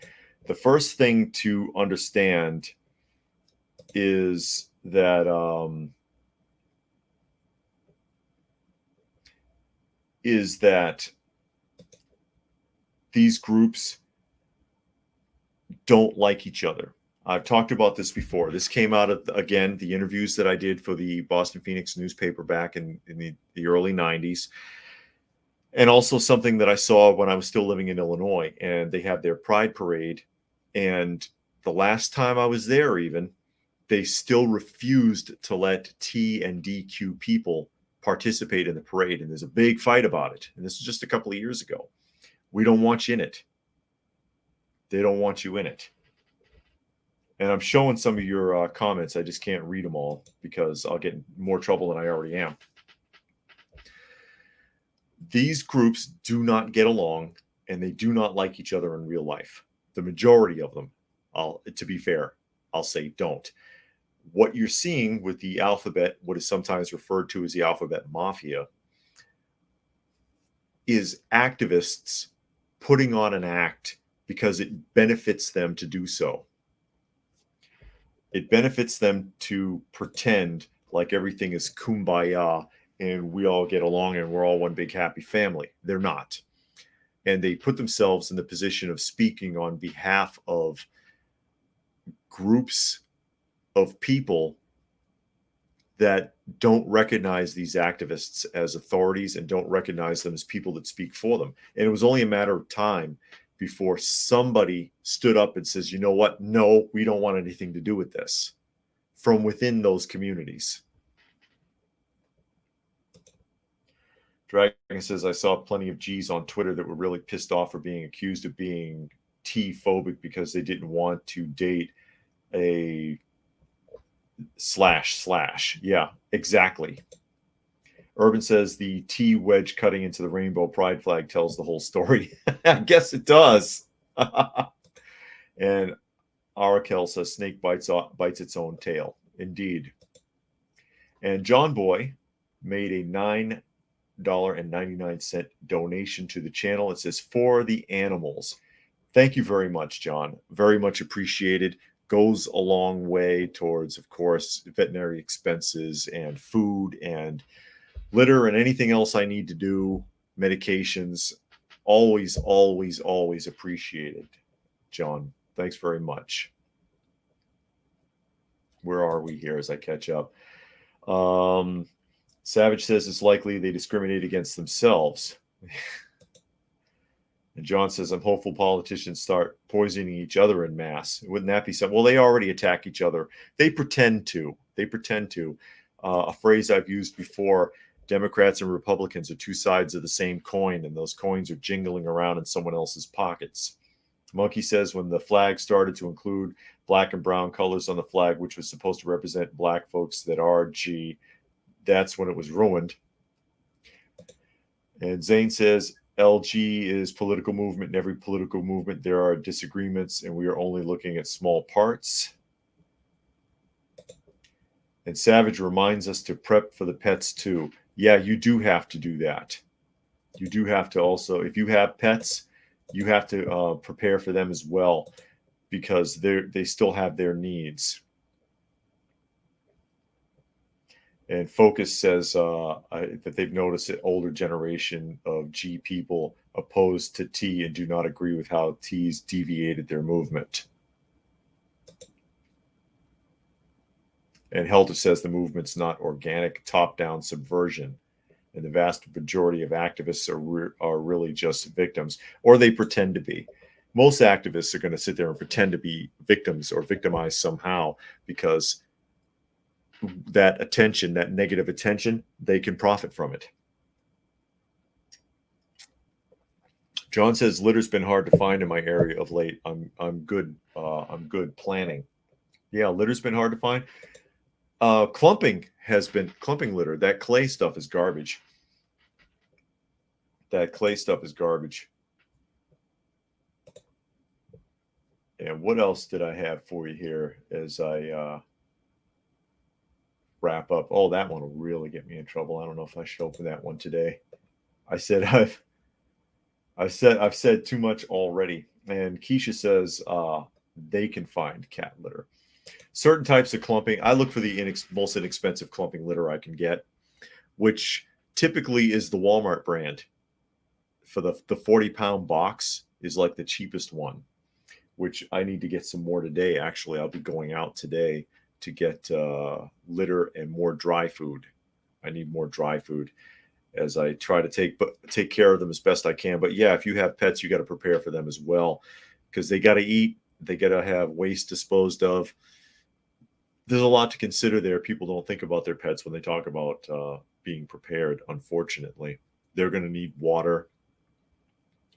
The first thing to understand is that these groups don't like each other. I've talked about this before. This came out of, again, the interviews that I did for the Boston Phoenix newspaper back in the early 90s. And also something that I saw when I was still living in Illinois, and they have their Pride Parade. And the last time I was there, even, they still refused to let T and DQ people participate in the parade. And there's a big fight about it. And this is just a couple of years ago. We don't want you in it. They don't want you in it. And I'm showing some of your comments. I just can't read them all because I'll get in more trouble than I already am. These groups do not get along, and they do not like each other in real life. The majority of them, to be fair, I'll say don't. What you're seeing with the alphabet, what is sometimes referred to as the alphabet mafia, is activists putting on an act because it benefits them to do so. It benefits them to pretend like everything is kumbaya and we all get along and we're all one big happy family. They're not. And they put themselves in the position of speaking on behalf of groups of people that don't recognize these activists as authorities and don't recognize them as people that speak for them. And it was only a matter of time before somebody stood up and says, you know what? No, we don't want anything to do with this, from within those communities. Dragon says, I saw plenty of G's on Twitter that were really pissed off for being accused of being T-phobic because they didn't want to date a // Yeah, exactly. Urban says the T wedge cutting into the rainbow pride flag tells the whole story. I guess it does. And Arakel says snake bites its own tail. Indeed. And John Boy made a $9.99 donation to the channel. It says, for the animals. Thank you very much, John. Very much appreciated. Goes a long way towards, of course, veterinary expenses and food and litter and anything else I need to do, medications. Always, always, always appreciated, John. Thanks very much. Where are we here as I catch up? Savage says it's likely they discriminate against themselves. And John says, I'm hopeful politicians start poisoning each other in mass. Wouldn't that be something? Well, they already attack each other. They pretend to. A phrase I've used before, Democrats and Republicans are two sides of the same coin, and those coins are jingling around in someone else's pockets. Monkey says when the flag started to include black and brown colors on the flag, which was supposed to represent black folks that are G, that's when it was ruined. And Zane says, LG is political movement. In every political movement, there are disagreements, and we are only looking at small parts. And Savage reminds us to prep for the pets too. Yeah, you do have to do that. You do have to also, if you have pets, you have to prepare for them as well, because they still have their needs. And Focus says that they've noticed an older generation of G people opposed to T and do not agree with how T's deviated their movement. And Helter says the movement's not organic, top-down subversion. And the vast majority of activists are really just victims, or they pretend to be. Most activists are going to sit there and pretend to be victims or victimized somehow, because that attention, that negative attention, they can profit from it. John says litter's been hard to find in my area of late. I'm good planning. Yeah, litter's been hard to find. Clumping litter. That clay stuff is garbage. And what else did I have for you here as I wrap up? Oh, that one will really get me in trouble. I don't know if I should open that one today. I said I've said too much already. And Keisha says they can find cat litter. Certain types of clumping, I look for the most inexpensive clumping litter I can get, which typically is the Walmart brand. For the 40-pound box is like the cheapest one, which I need to get some more today. Actually, I'll be going out today to get litter and more dry food. I need more dry food as I try to take care of them as best I can. But yeah, if you have pets, you got to prepare for them as well, because they got to eat, they got to have waste disposed of. There's a lot to consider there. People don't think about their pets when they talk about being prepared. Unfortunately, they're going to need water,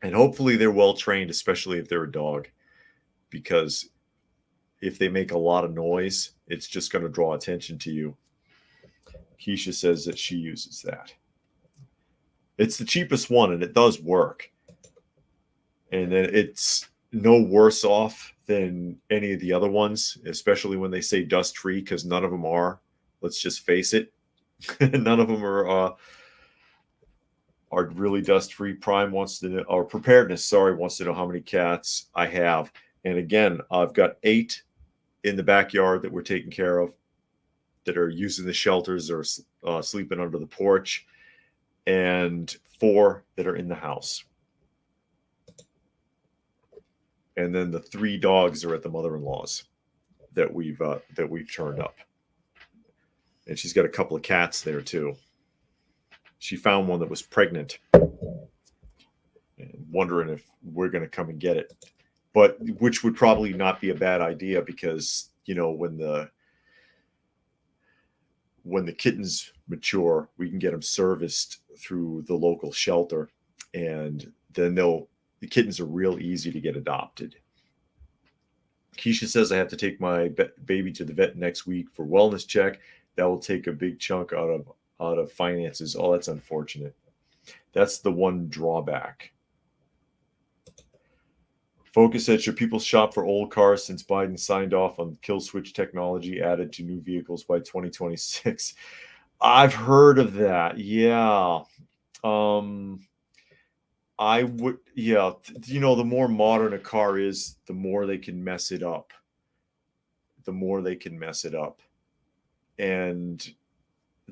and hopefully they're well trained, especially if they're a dog, because if they make a lot of noise, it's just going to draw attention to you. Keisha says that she uses that. It's the cheapest one, and it does work. And then it's no worse off than any of the other ones, especially when they say dust free, because none of them are. Let's just face it. None of them are really dust free. Prime wants to know, or preparedness, sorry, wants to know how many cats I have. And again, I've got 8 in the backyard that we're taking care of, that are using the shelters or sleeping under the porch, and 4 that are in the house. And then the 3 dogs are at the mother-in-law's that we've turned up. And she's got a couple of cats there too. She found one that was pregnant, and wondering if we're going to come and get it, but which would probably not be a bad idea, because when the kittens mature, we can get them serviced through the local shelter, and then the kittens are real easy to get adopted. Keisha says I have to take my baby to the vet next week for wellness check. That will take a big chunk out of finances. Oh, that's unfortunate. That's the one drawback. Focus said, should people shop for old cars since Biden signed off on kill switch technology added to new vehicles by 2026? I've heard of that. Yeah. I would, yeah. The more modern a car is, the more they can mess it up. The more they can mess it up. And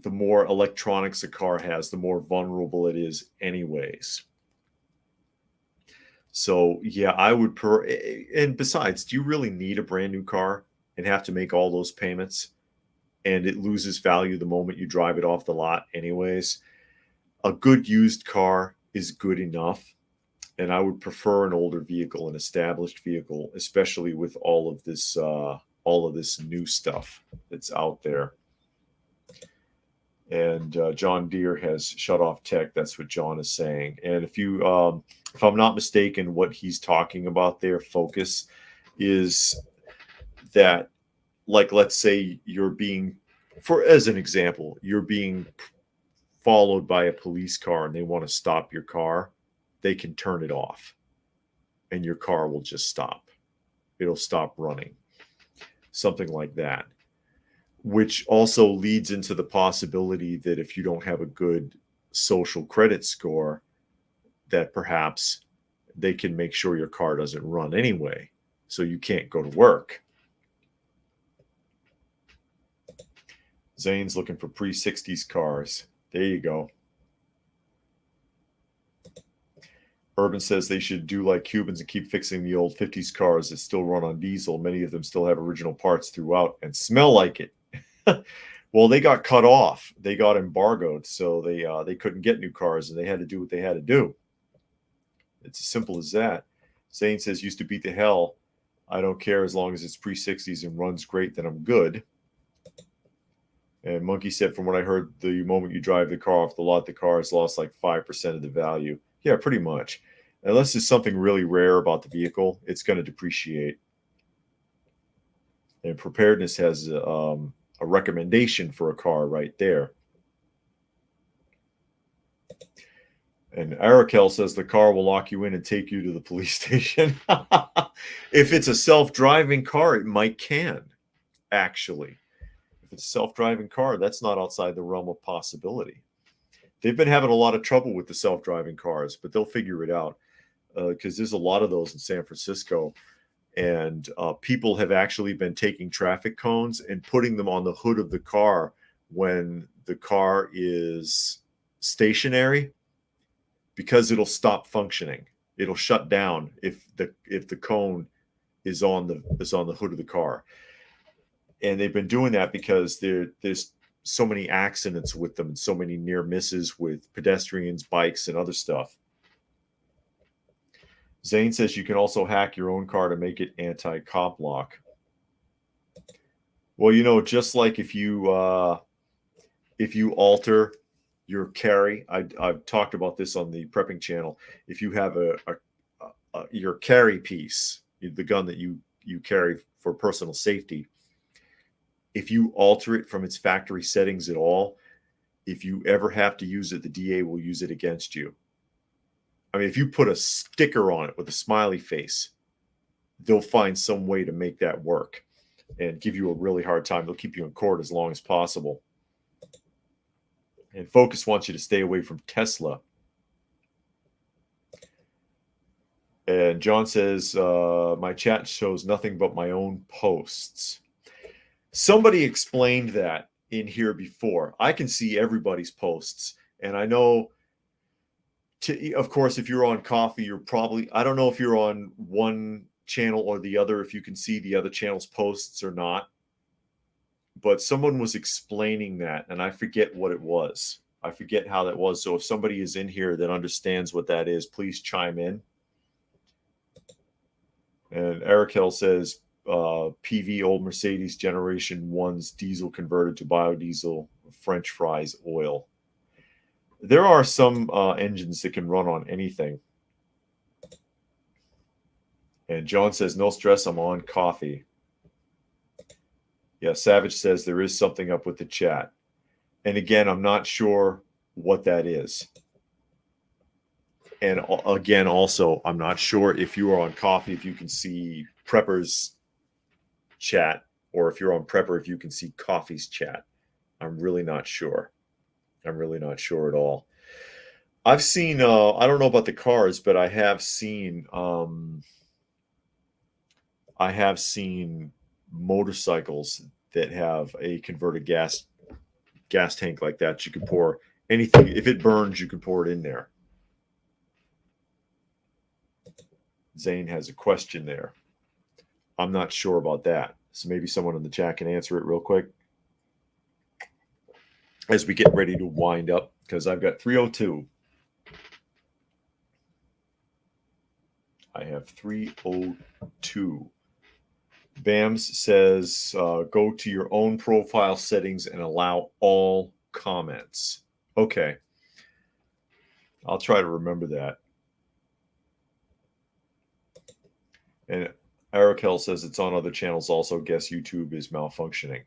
the more electronics a car has, the more vulnerable it is anyways. So yeah, I would and besides, do you really need a brand new car and have to make all those payments, and it loses value the moment you drive it off the lot anyways? A good used car is good enough, and I would prefer an older vehicle, an established vehicle, especially with all of this new stuff that's out there. And John Deere has shut off tech. That's what John is saying. And if I'm not mistaken, what he's talking about there, focus, is that, like, let's say as an example, you're being followed by a police car and they want to stop your car, they can turn it off and your car will just stop. It'll stop running. Something like that. Which also leads into the possibility that if you don't have a good social credit score, that perhaps they can make sure your car doesn't run anyway, so you can't go to work. Zane's looking for pre-60s cars. There you go. Urban says they should do like Cubans and keep fixing the old 50s cars that still run on diesel. Many of them still have original parts throughout and smell like it. Well, they got cut off. They got embargoed, so they couldn't get new cars, and they had to do what they had to do. It's as simple as that. Zane says, used to beat the hell. I don't care as long as it's pre-60s and runs great, then I'm good. And Monkey said, from what I heard, the moment you drive the car off the lot, the car has lost like 5% of the value. Yeah, pretty much. Unless there's something really rare about the vehicle, it's going to depreciate. And preparedness has a recommendation for a car right there. And Arakel says the car will lock you in and take you to the police station. If it's a self-driving car, it can, actually. If it's a self-driving car, that's not outside the realm of possibility. They've been having a lot of trouble with the self-driving cars, but they'll figure it out. because there's a lot of those in San Francisco. And people have actually been taking traffic cones and putting them on the hood of the car when the car is stationary, because it'll stop functioning. It'll shut down if the cone is on the hood of the car. And they've been doing that because there's so many accidents with them and so many near misses with pedestrians, bikes, and other stuff. Zane says you can also hack your own car to make it anti-cop lock. Well, just like if you alter your carry, I've talked about this on the prepping channel. If you have your carry piece, the gun that you carry for personal safety, if you alter it from its factory settings at all, if you ever have to use it, the DA will use it against you. I mean, if you put a sticker on it with a smiley face, they'll find some way to make that work and give you a really hard time. They'll keep you in court as long as possible. And Focus wants you to stay away from Tesla. And John says, my chat shows nothing but my own posts. Somebody explained that in here before. I can see everybody's posts. And I know, of course, if you're on Coffee, you're probably, I don't know if you're on one channel or the other, if you can see the other channel's posts or not. But someone was explaining that, and I forget what it was. I forget how that was. So if somebody is in here that understands what that is, please chime in. And Eric Hill says, PV old Mercedes Generation 1's diesel converted to biodiesel, French fries oil. There are some engines that can run on anything. And John says, no stress, I'm on Coffee. Yeah, Savage says there is something up with the chat. And again, I'm not sure what that is. And again, also, I'm not sure if you are on Coffee, if you can see Prepper's chat, or if you're on Prepper, if you can see Coffee's chat. I'm really not sure. I'm really not sure at all. I've seen, I don't know about the cars, but I have seen motorcycles that have a converted gas tank like that. You can pour anything. If it burns, you can pour it in there. Zane has a question there. I'm not sure about that. So maybe someone in the chat can answer it real quick as we get ready to wind up, because I've got 302. I have 302. Bams says, go to your own profile settings and allow all comments. Okay. I'll try to remember that. And Eric Hill says it's on other channels also. Guess YouTube is malfunctioning.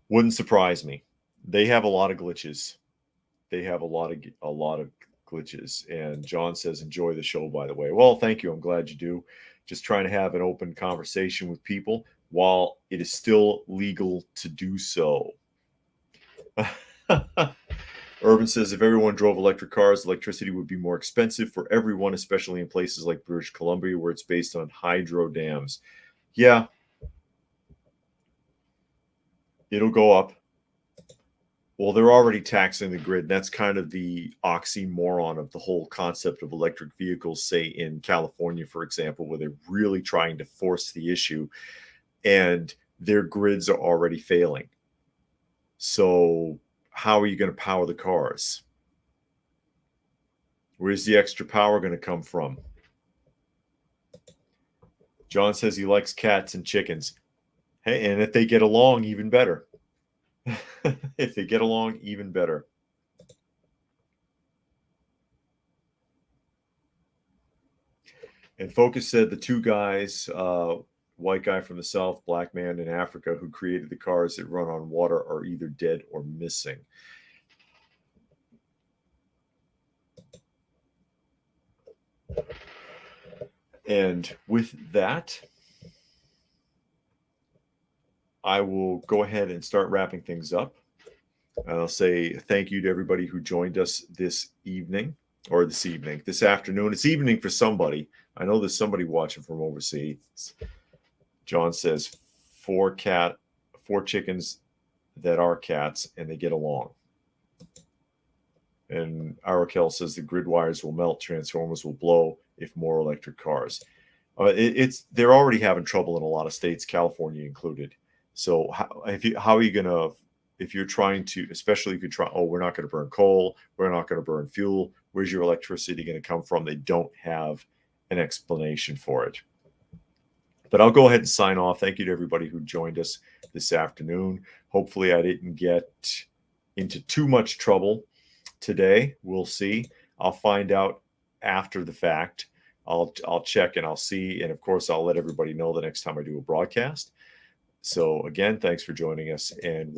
Wouldn't surprise me. They have a lot of glitches. They have a lot of glitches. And John says, enjoy the show, by the way. Well, thank you. I'm glad you do. Just trying to have an open conversation with people while it is still legal to do so. Urban says, if everyone drove electric cars, electricity would be more expensive for everyone, especially in places like British Columbia, where it's based on hydro dams. Yeah. It'll go up. Well, they're already taxing the grid. That's kind of the oxymoron of the whole concept of electric vehicles, say in California, for example, where they're really trying to force the issue, and their grids are already failing. So how are you going to power the cars? Where's the extra power going to come from? John says he likes cats and chickens. Hey, and if they get along, even better. If they get along, even better. And Focus said the two guys, white guy from the South, black man in Africa, who created the cars that run on water are either dead or missing. And with that, I will go ahead and start wrapping things up. And I'll say thank you to everybody who joined us this evening. or this evening, this afternoon. It's evening for somebody. I know there's somebody watching from overseas. John says four chickens that are cats, and they get along. And Arakel says the grid wires will melt, transformers will blow if more electric cars. They're already having trouble in a lot of states, California included. So how are you gonna, if you're trying to, especially if you try, oh, we're not going to burn coal, we're not going to burn fuel, where's your electricity going to come from? They don't have an explanation for it. But I'll go ahead and sign off. Thank you to everybody who joined us this afternoon. Hopefully I didn't get into too much trouble today. We'll see. I'll find out after the fact. I'll check and I'll see. And of course, I'll let everybody know the next time I do a broadcast. So again, thanks for joining us, and we'll